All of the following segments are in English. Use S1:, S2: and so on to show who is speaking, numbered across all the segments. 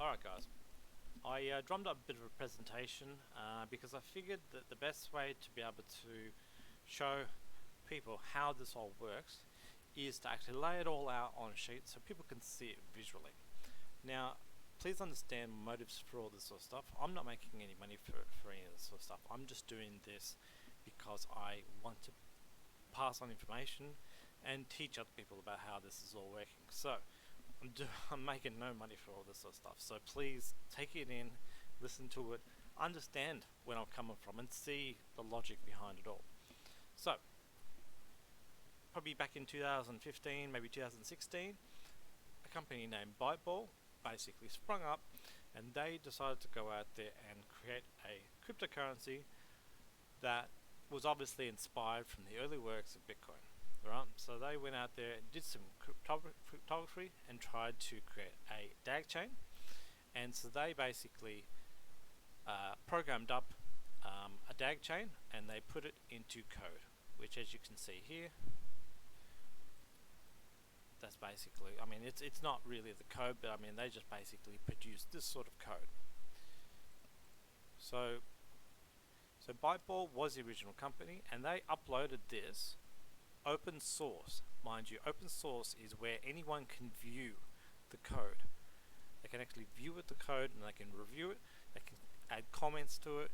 S1: Alright guys, I drummed up a bit of a presentation because I figured that the best way to be able to show people how this all works is to actually lay it all out on a sheet so people can see it visually. Now, please understand my motives for all this sort of stuff. I'm not making any money for any of this sort of stuff. I'm just doing this because I want to pass on information and teach other people about how this is all working. So, I'm making no money for all this sort of stuff, so please take it in, listen to it, understand where I'm coming from and see the logic behind it all. So, probably back in 2015, maybe 2016, a company named Byteball basically sprung up and they decided to go out there and create a cryptocurrency that was obviously inspired from the early works of Bitcoin. Right, so they went out there and did some cryptography and tried to create a DAG chain, and so they basically programmed up a DAG chain and they put it into code, which, as you can see here, that's basically, I mean, it's not really the code, but I mean they just basically produced this sort of code. So Byteball was the original company, and they uploaded this open source. Mind you, open source is where anyone can view the code. They can actually view the code and they can review it, they can add comments to it,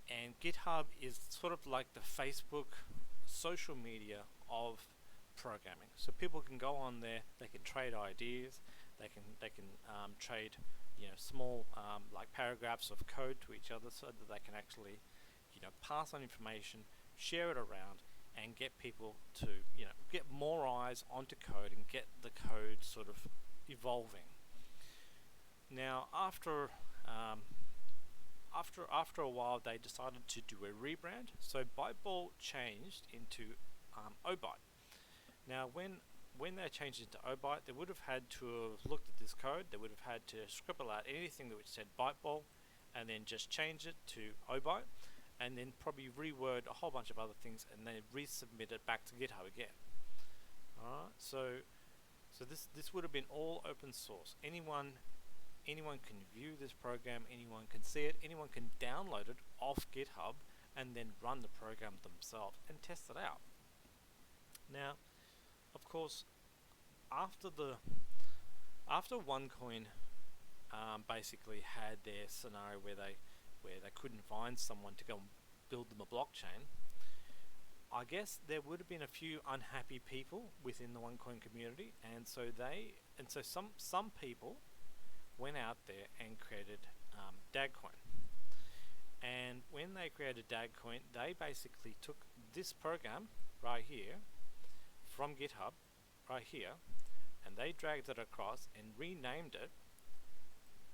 S1: and GitHub is sort of like the Facebook social media of programming. So people can go on there, they can trade ideas, they can trade small like paragraphs of code to each other, so that they can actually pass on information, share it around, and get people to get more eyes onto code and get the code sort of evolving. Now, after a while, they decided to do a rebrand. So Byteball changed into Obyte. Now, when they changed into Obyte, they would have had to have looked at this code. They would have had to scribble out anything that said Byteball, and then just change it to Obyte, and then probably reword a whole bunch of other things and then resubmit it back to GitHub again. Alright, so this would have been all open source. Anyone can view this program, anyone can see it, anyone can download it off GitHub and then run the program themselves and test it out. Now, of course, after OneCoin basically had their scenario where they couldn't find someone to go and build them a blockchain, I guess there would have been a few unhappy people within the OneCoin community, and so some people went out there and created Dagcoin. And when they created Dagcoin, they basically took this program right here from GitHub, right here, and they dragged it across and renamed it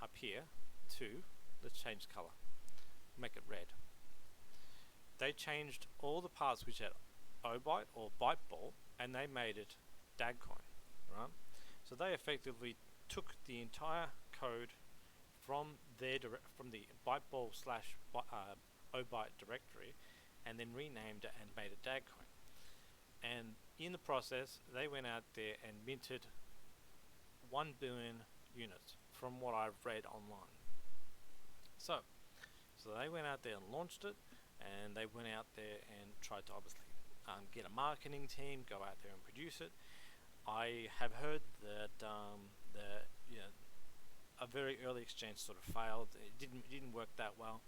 S1: up here to, let's change color, make it red. They changed all the parts which had Obyte or Byteball and they made it Dagcoin, right? So they effectively took the entire code from the Byteball slash Obyte directory and then renamed it and made it Dagcoin. And in the process, they went out there and minted 1 billion units from what I've read online. So they went out there and launched it, and they went out there and tried to obviously get a marketing team, go out there and produce it. I have heard that a very early exchange sort of failed. It didn't work that well,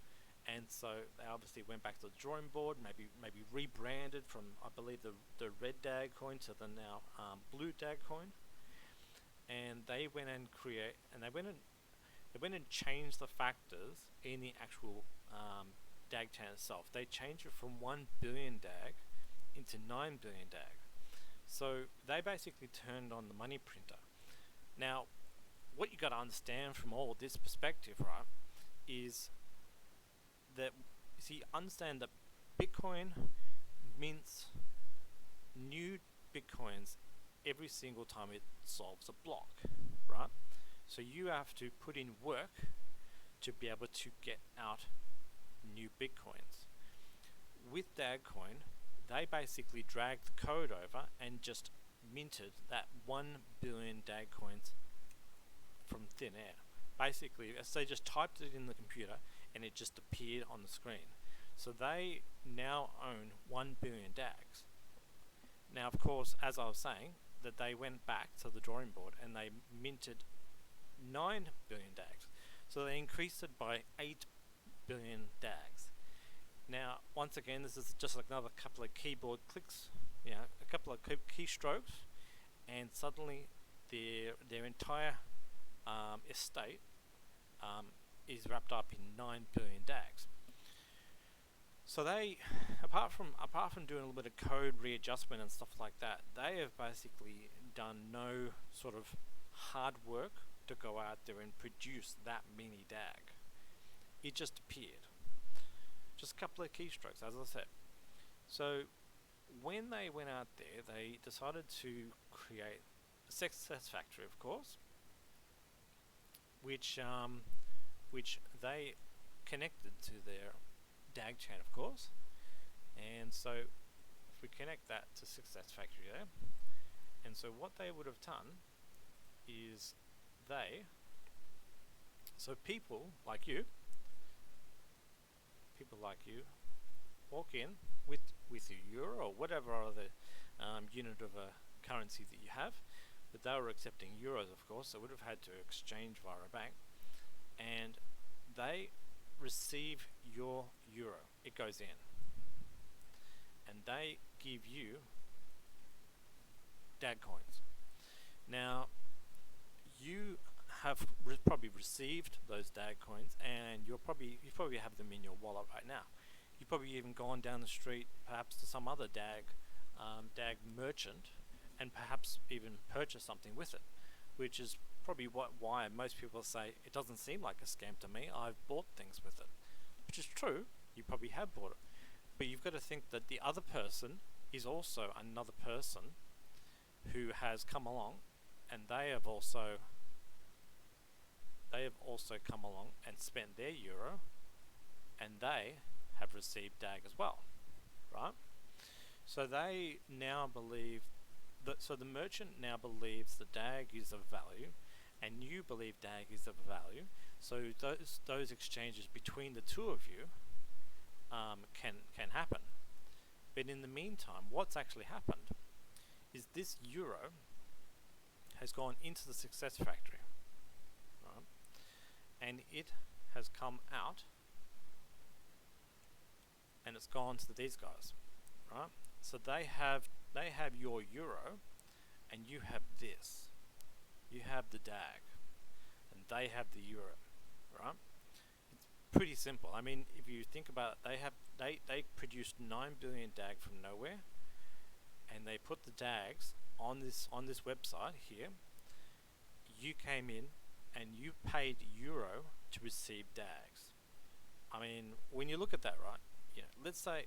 S1: and so they obviously went back to the drawing board. Maybe rebranded from, I believe, the red Dagcoin to the now blue Dagcoin, and they went and changed the factors in the actual DAG chain itself. They changed it from 1 billion DAG into 9 billion DAG. So they basically turned on the money printer. Now, what you got to understand from all this perspective, right, is that, understand that Bitcoin mints new Bitcoins every single time it solves a block, right? So you have to put in work to be able to get out new Bitcoins. With Dagcoin, they basically dragged the code over and just minted that 1 billion Dagcoins from thin air. basically, as they just typed it in the computer and it just appeared on the screen. So they now own 1 billion DAGs. Now, of course, as I was saying, that they went back to the drawing board and they minted 9 billion DAGs. So they increased it by 8 billion DAGs. Now, once again, this is just like another couple of keyboard clicks, a couple of keystrokes, and suddenly their entire estate is wrapped up in 9 billion DAGs. So they, apart from doing a little bit of code readjustment and stuff like that, they have basically done no sort of hard work to go out there and produce that mini DAG. It just appeared. Just a couple of keystrokes, as I said. So when they went out there, they decided to create a success factory, of course, which they connected to their DAG chain, of course. And so if we connect that to success factory there, and so what they would have done is so people like you walk in with your euro or whatever other unit of a currency that you have, but they were accepting euros, of course, so would have had to exchange via a bank, and they receive your euro. It goes in, and they give you Dagcoins. Now, you have probably received those Dagcoins, and you probably have them in your wallet right now. You've probably even gone down the street, perhaps to some other DAG merchant, and perhaps even purchased something with it, which is probably why most people say it doesn't seem like a scam to me. I've bought things with it, which is true. You probably have bought it, but you've got to think that the other person is also another person who has come along, and they have also come along and spent their euro, and they have received DAG as well, right? So they now believe that, so the merchant now believes the DAG is of value, and you believe DAG is of value. So those exchanges between the two of you can happen. But in the meantime, what's actually happened is this euro has gone into the success factory, right? And it has come out and it's gone to these guys, right? So they have your euro, and you have this. You have the DAG, and they have the euro, right? It's pretty simple. I mean, if you think about it, they produced 9 billion DAG from nowhere, and they put the DAGs on this website here. You came in and you paid euro to receive DAGs. I mean, when you look at that, right? Let's say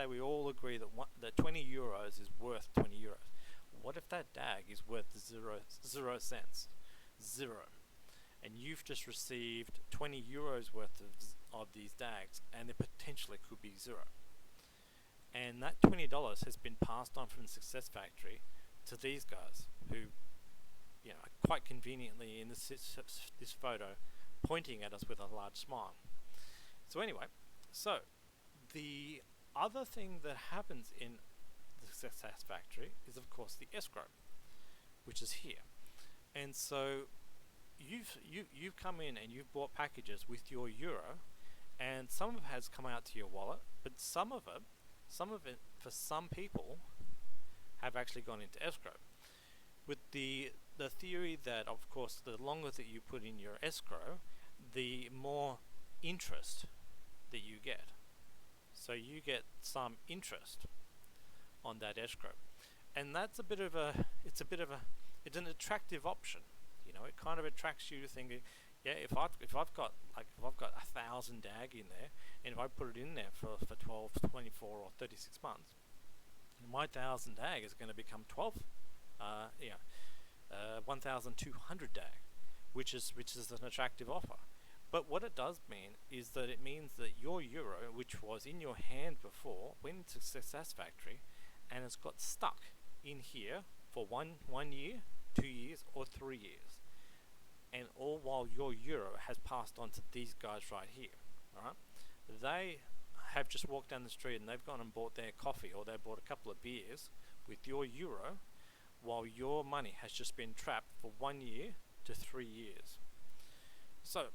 S1: we all agree that 20 euros is worth 20 euros. What if that DAG is worth 0 cents? Zero. And you've just received 20 euros worth of these DAGs, and it potentially could be zero. And that $20 has been passed on from the Success Factory to these guys, who, are quite conveniently in this photo, pointing at us with a large smile. So anyway, the other thing that happens in the Success Factory is, of course, the escrow, which is here. And so you've come in and you've bought packages with your euro, and some of it has come out to your wallet, but some of it for some people have actually gone into escrow, with the theory that, of course, the longer that you put in your escrow, the more interest that you get. So you get some interest on that escrow, and that's it's an attractive option. It kind of attracts you to thinking, if I've got 1,000 DAG in there, and if I put it in there for 12, 24, or 36 months, my 1,000 DAG is going to become 1,200 DAG, which is an attractive offer. But what it does mean is that it means that your euro, which was in your hand before, went into Success Factory, and it's got stuck in here for one year, 2 years, or 3 years. and all while your euro has passed on to these guys right here. Alright? They have just walked down the street and they've gone and bought their coffee, or they bought a couple of beers with your euro, while your money has just been trapped for 1 year to 3 years. So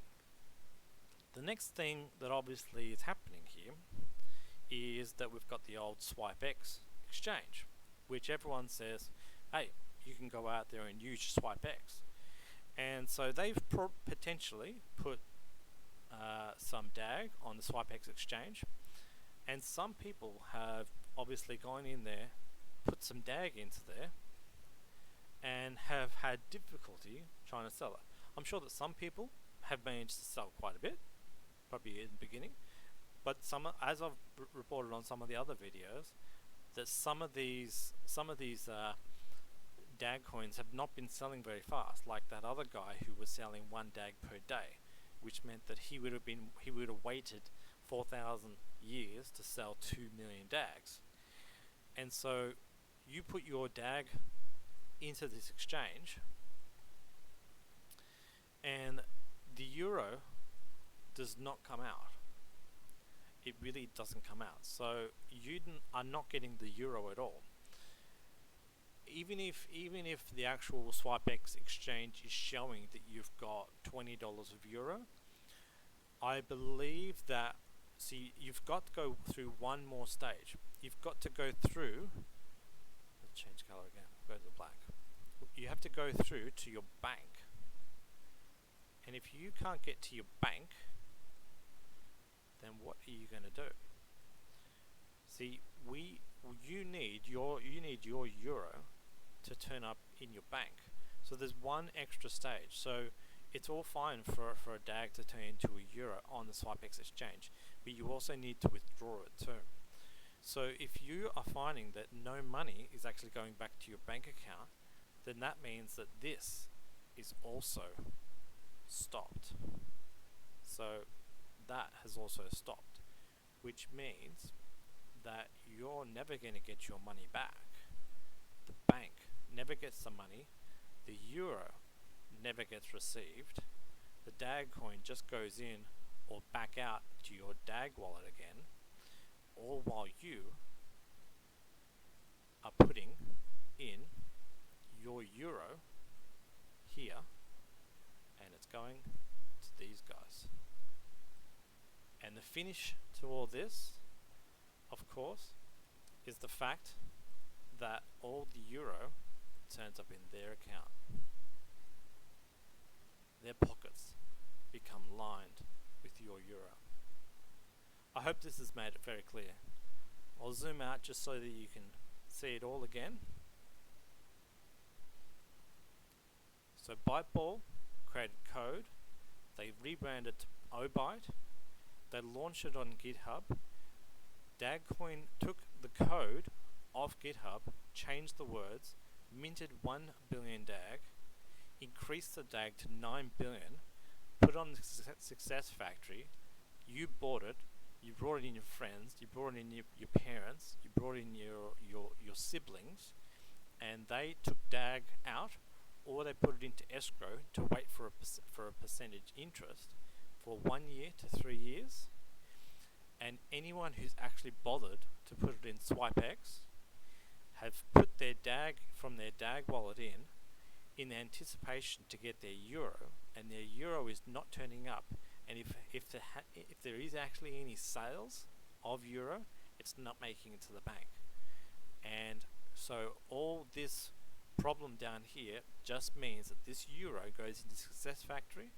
S1: the next thing that obviously is happening here is that we've got the old SwipeX exchange, which everyone says, hey, you can go out there and use SwipeX. And so they've potentially put some DAG on the SwipeX exchange, and some people have obviously gone in there, put some DAG into there, and have had difficulty trying to sell it. I'm sure that some people have managed to sell quite a bit, probably in the beginning, but some, as I've reported on some of the other videos, that some of these DAG coins have not been selling very fast, like that other guy who was selling 1 DAG per day, which meant that he would have waited 4,000 years to sell 2 million DAGs. And so you put your DAG into this exchange, and the euro does not come out. It really doesn't come out. So you are not getting the euro at all. Even if the actual SwipeX exchange is showing that you've got $20 of euro, I believe that, see, you've got to go through one more stage. You've got to go through, let's change color again, go to the black. You have to go through to your bank. And if you can't get to your bank, then what are you going to do? See, you need your euro to turn up in your bank. So there's one extra stage. So it's all fine for a DAG to turn into a euro on the SwipeX exchange, but you also need to withdraw it too. So if you are finding that no money is actually going back to your bank account, then that means that this is also stopped. So that has also stopped, which means that you're never going to get your money back. The bank never gets the money, the euro never gets received, the DAG coin just goes in or back out to your DAG wallet again, all while you are putting in your euro here, and it's going to these guys. And the finish to all this, of course, is the fact that all the euro turns up in their account. Their pockets become lined with your euro. I hope this has made it very clear. I'll zoom out just so that you can see it all again. So Byteball created code, they rebranded to Obyte, they launched it on GitHub. Dagcoin took the code of GitHub, changed the words, minted 1 billion DAG, increased the DAG to 9 billion, put it on the success factory, you bought it, you brought it in your friends, you brought it in your parents, you brought in your siblings, and they took DAG out, or they put it into escrow to wait for a percentage interest for 1 year to 3 years. And anyone who's actually bothered to put it in SwipeX have put their DAG from their DAG wallet in anticipation to get their euro, and their euro is not turning up. And if there is actually any sales of euro, it's not making it to the bank. And so all this problem down here just means that this euro goes into Success Factory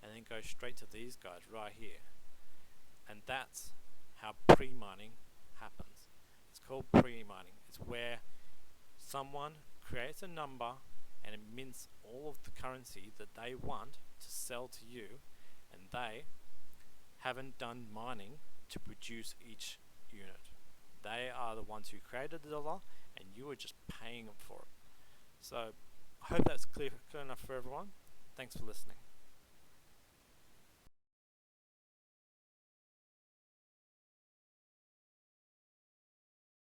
S1: and then goes straight to these guys right here. And that's how pre-mining happens. It's called pre-mining. It's where someone creates a number and it mints all of the currency that they want to sell to you, and they haven't done mining to produce each unit. They are the ones who created the dollar, and you are just paying them for it. So I hope that's clear enough for everyone. Thanks for listening.